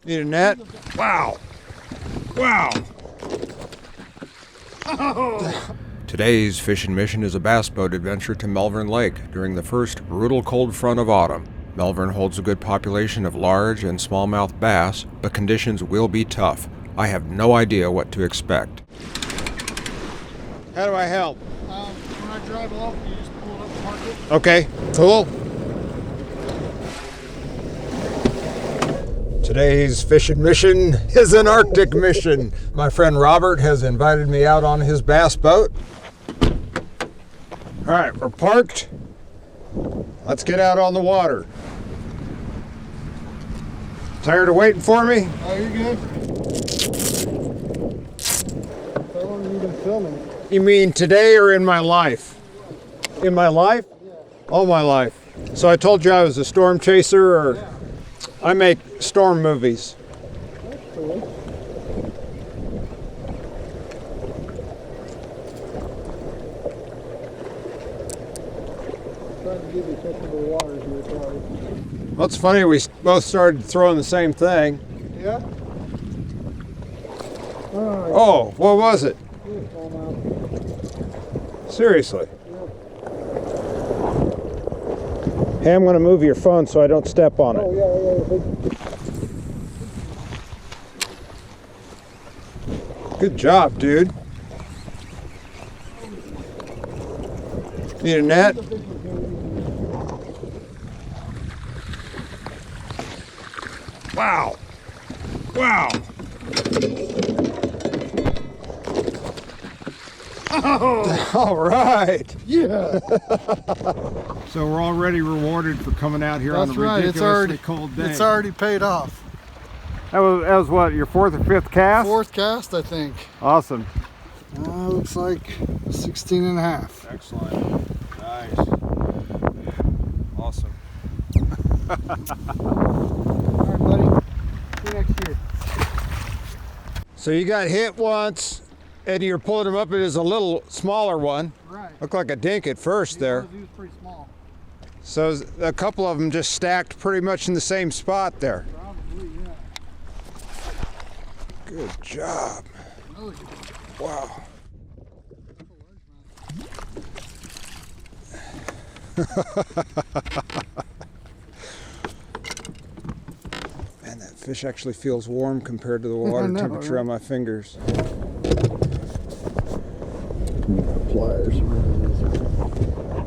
Need a net? Wow. Wow. Today's fishing mission is a bass boat adventure to Melvern Lake during the first brutal cold front of autumn. Melvern holds a good population of large and smallmouth bass, but conditions will be tough. I have no idea what to expect. How do I help? When I drive off, you just pull it up and park it. Okay, cool. Today's fishing mission is an Arctic mission. My friend Robert has invited me out on his bass boat. All right, we're parked. Let's get out on the water. Tired of waiting for me? Oh, you're good. How long have you been filming? You mean today or in my life? In my life? Yeah. All my life. So I told you I was a storm chaser, or Yeah. I make storm movies. That's cool. Trying to give you technical waters here, sorry. Well, it's funny, we both started throwing the same thing. Yeah? Alright. Oh, what was it? Smallmouth. Seriously. Yeah. Hey, I'm going to move your phone so I don't step on it. Oh, yeah. Good job, dude. Need a net? Wow. Wow. Oh. All right. Yeah. So we're already rewarded for coming out here on a That's right. ridiculously cold day. It's already paid off. That was what, your fourth or fifth cast? Fourth cast, I think. Awesome. Looks like 16 and a half. Excellent. Nice. Awesome. All right, buddy. See you next year. So you got hit once, and you're pulling him up. It is a little smaller one. Right. Looked like a dink at first there. He was pretty small. So a couple of them just stacked pretty much in the same spot there. Probably, yeah. Good job. Really good. Wow. Man, that fish actually feels warm compared to the water know, temperature right? on my fingers. Pliers.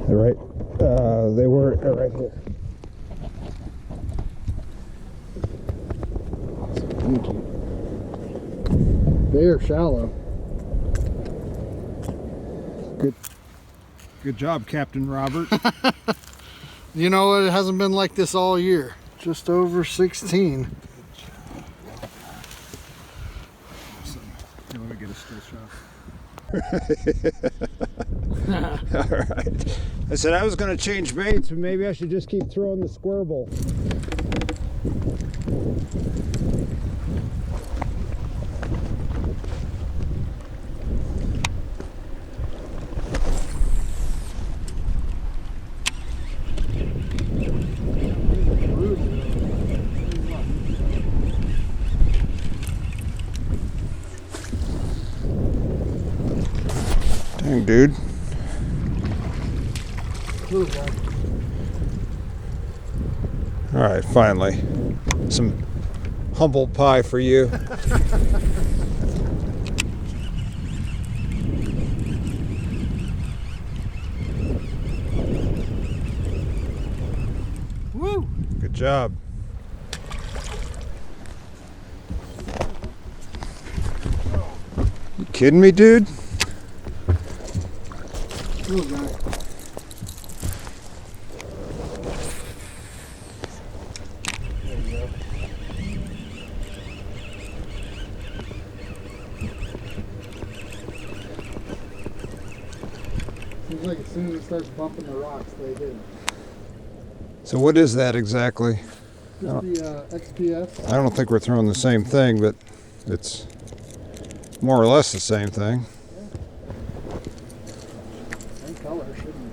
They're right. They were right here. Thank you. They are shallow. Good job, Captain Robert. You know what? It hasn't been like this all year. Just over 16. Awesome. Here, let me get a still shot. All right. I said I was going to change baits, but maybe I should just keep throwing the squirrel. Dang, dude. All right, finally. Some humble pie for you. Woo! Good job. You kidding me, dude? Real guy. Seems like as soon as it starts bumping the rocks, they hit. So what is that exactly? Just the XPS. I don't think we're throwing the same thing, but it's more or less the same thing. Same color, shouldn't it?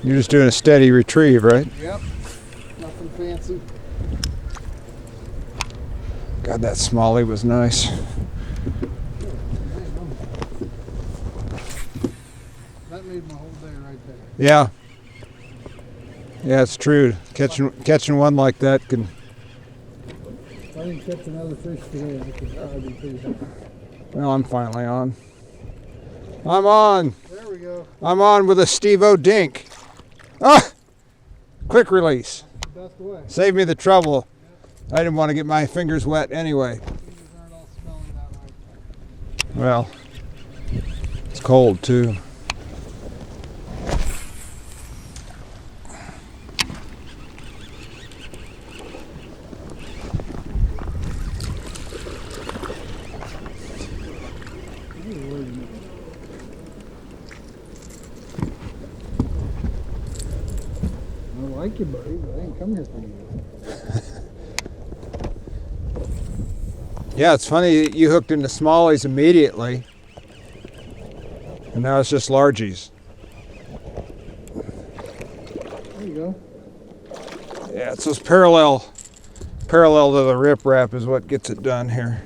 You're just doing a steady retrieve, right? Yep. Nothing fancy. God, that smallie was nice. That made my whole day right there. Yeah. Yeah, it's true. Catching one like that can. If I didn't catch another fish today, I could probably be pretty happy. Well, I'm finally on. I'm on. There we go. I'm on with a Steve-O dink. Ah! Quick release. Best way. Save me the trouble. I didn't want to get my fingers wet anyway. Fingers aren't all smelly that way. Well, it's cold too. I like you, buddy, but I didn't come here for you. Yeah, it's funny, you hooked into smallies immediately, and now it's just largies. There you go. Yeah, it's those parallel to the riprap is what gets it done here.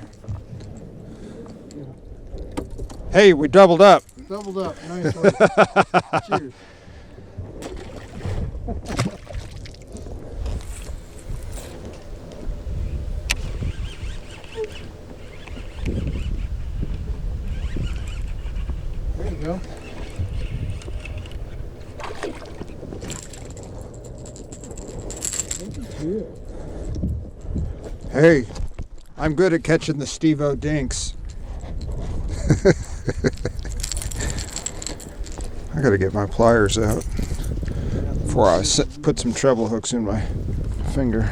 Hey, we doubled up. Doubled up. Nice one. Cheers. There you go. Hey, I'm good at catching the Steve-O dinks. I gotta get my pliers out before I put some treble hooks in my finger.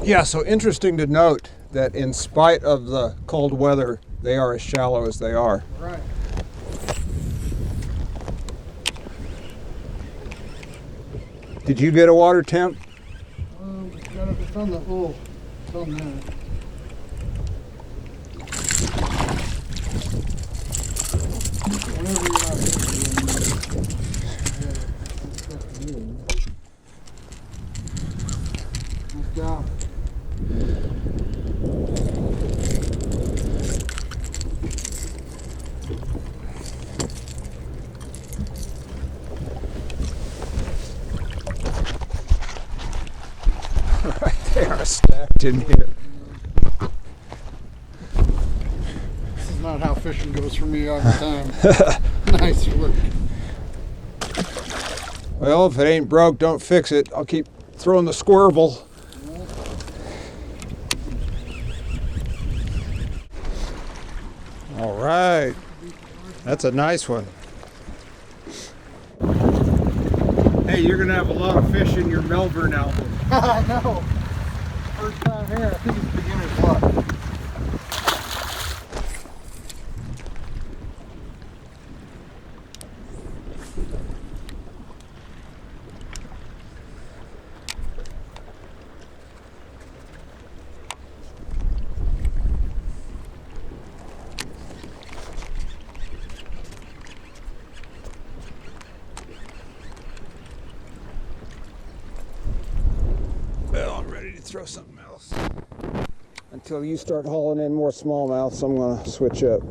Yeah, so interesting to note that in spite of the cold weather, they are as shallow as they are. Right. Did you get a water temp? It's on the hole. It's on there. Whenever you're out here, nice job. They are stacked in here. This is not how fishing goes for me all the time. Nice work. Well, if it ain't broke, don't fix it. I'll keep throwing the squirble. All right. That's a nice one. Hey, you're going to have a lot of fish in your Melvern album. I know. First time here, I think it's beginner's luck. Well, I'm ready to throw something else. Until you start hauling in more smallmouths, I'm going to switch up.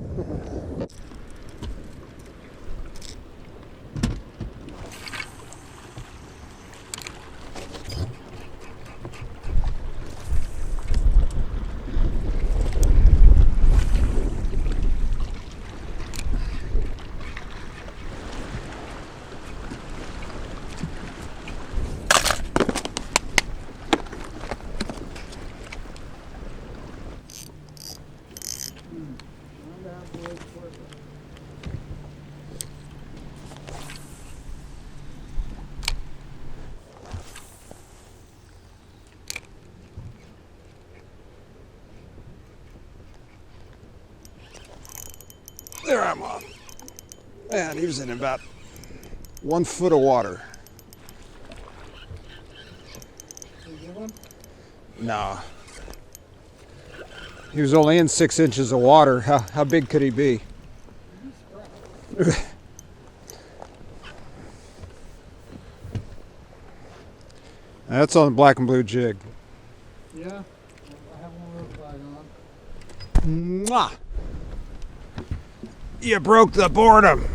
There I'm on. Man, he was in about 1 foot of water. No. He was only in 6 inches of water. How big could he be? That's on the black and blue jig. Yeah, I have one of those flags on. Mwah! You broke the boredom.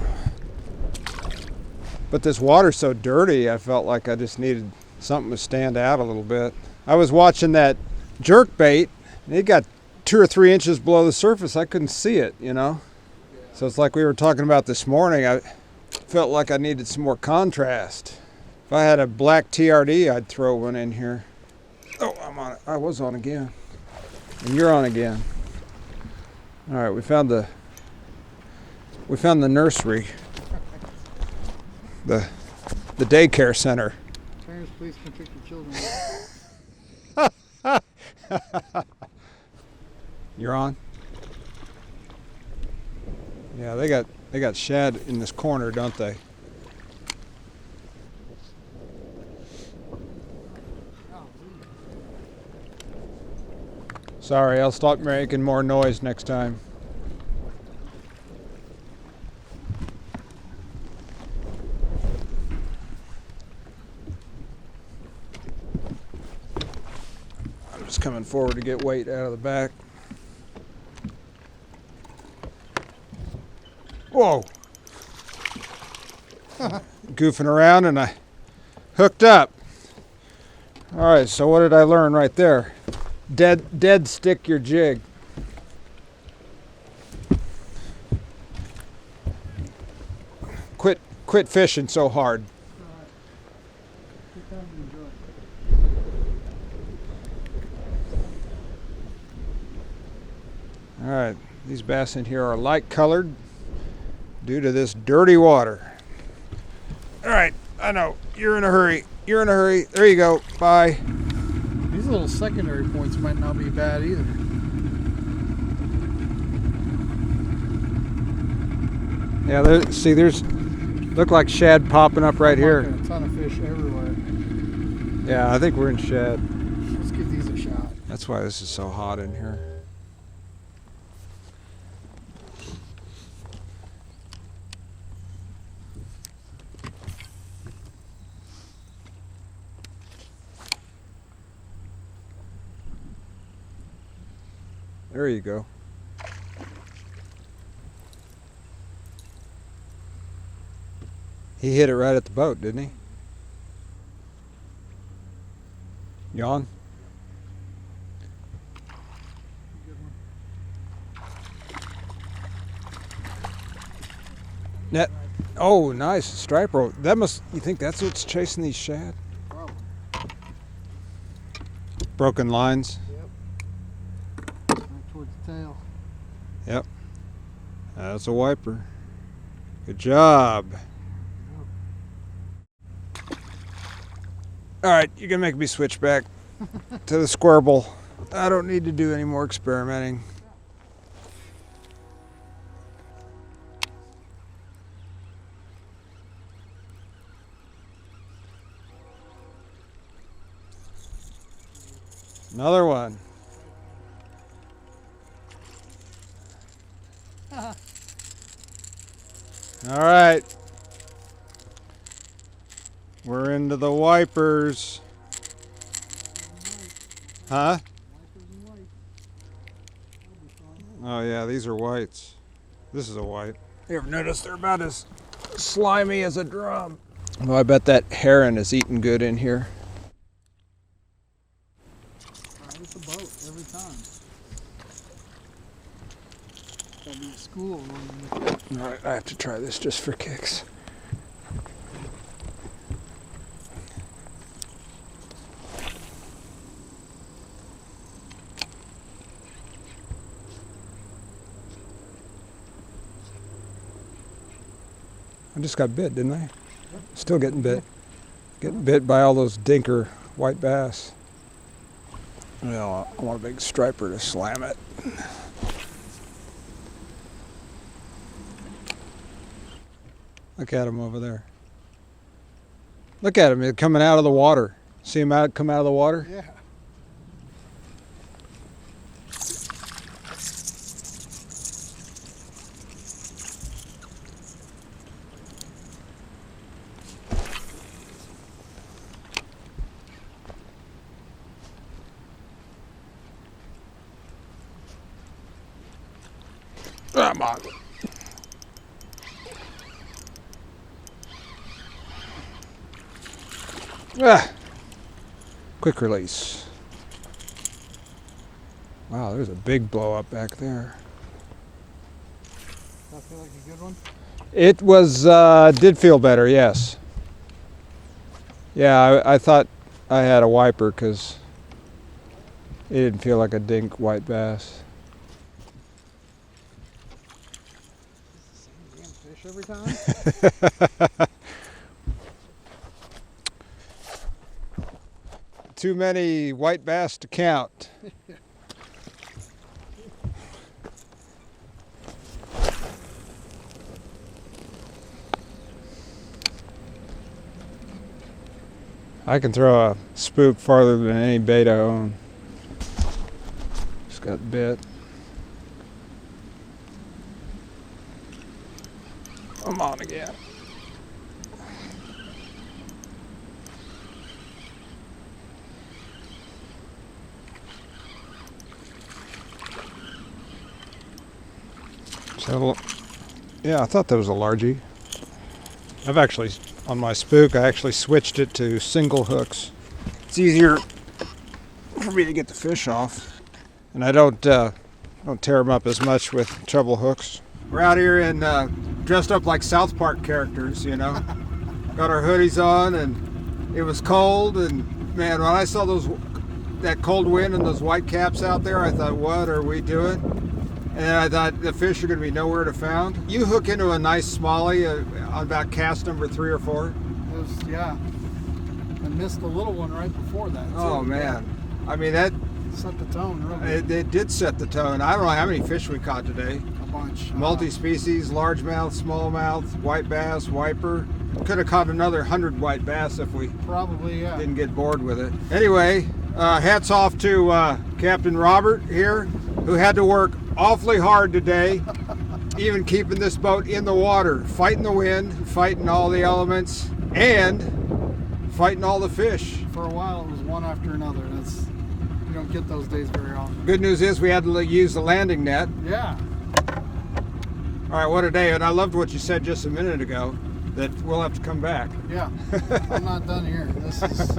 But this water's so dirty, I felt like I just needed something to stand out a little bit. I was watching that jerk bait, and it got 2 or 3 inches below the surface. I couldn't see it, you know? So it's like we were talking about this morning. I felt like I needed some more contrast. If I had a black TRD, I'd throw one in here. Oh, I'm on it. I was on again. And you're on again. All right, we found the nursery. The daycare center. Parents, please come pick your children up. You're on? Yeah, they got shad in this corner, don't they? Sorry, I'll stop making more noise next time. I'm just coming forward to get weight out of the back. Whoa! Goofing around and I hooked up. All right, so what did I learn right there? Dead stick your jig. Quit fishing so hard. All right, these bass in here are light colored due to this dirty water. All right, I know, you're in a hurry. You're in a hurry. There you go, bye. These little secondary points might not be bad either. Yeah, there's look like shad popping up right here. A ton of fish everywhere. Yeah, I think we're in shad. Let's give these a shot. That's why this is so hot in here. There you go. He hit it right at the boat, didn't he? Yawn? Net. Oh, nice. Striper. That must, you think that's what's chasing these shad? Probably. Broken lines? Right towards the tail. Yep. That's a wiper. Good job. All right, you're gonna make me switch back to the square bowl. I don't need to do any more experimenting. Another one. All right. We're into the wipers. Huh? Oh yeah, these are whites. This is a white. You ever notice they're about as slimy as a drum? Well, I bet that heron is eating good in here. It's a boat every time. That'll be a school. All right, I have to try this just for kicks. I just got bit, didn't I? Still getting bit. Getting bit by all those dinker white bass. Well, I want a big striper to slam it. Look at him over there. Look at him, he's coming out of the water. See him come out of the water? Yeah. Come on. Ah. Quick release. Wow, there's a big blow up back there. Does that feel like a good one? It was, did feel better, yes. Yeah, I thought I had a wiper because it didn't feel like a dink white bass. Fish every time? Too many white bass to count. I can throw a spook farther than any bait I own. Just got bit. I'm on again. So, yeah, I thought that was a largie. I've actually, on my spook, I actually switched it to single hooks. It's easier for me to get the fish off, and I don't tear them up as much with treble hooks. We're out here and dressed up like South Park characters, you know. Got our hoodies on, and it was cold, and man, when I saw that cold wind and those white caps out there, I thought, what are we doing? And I thought the fish are going to be nowhere to found. You hook into a nice smallie on about cast number 3 or 4. It was, yeah. I missed the little one right before that. Oh man, I mean that set the tone really. It did set the tone. I don't know how many fish we caught today. A bunch. Multi-species, largemouth, smallmouth, white bass, wiper. Could have caught another 100 white bass if we Probably, yeah. didn't get bored with it. Anyway, hats off to Captain Robert here, who had to work awfully hard today, even keeping this boat in the water, fighting the wind, fighting all the elements, and fighting all the fish. For a while, it was one after another. You don't get those days very often. Good news is we had to use the landing net. Yeah. All right, what a day. And I loved what you said just a minute ago, that we'll have to come back. Yeah. I'm not done here. This is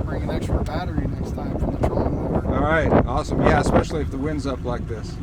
bring an extra battery next time for the trolling motor. All right, awesome. Yeah, especially if the wind's up like this.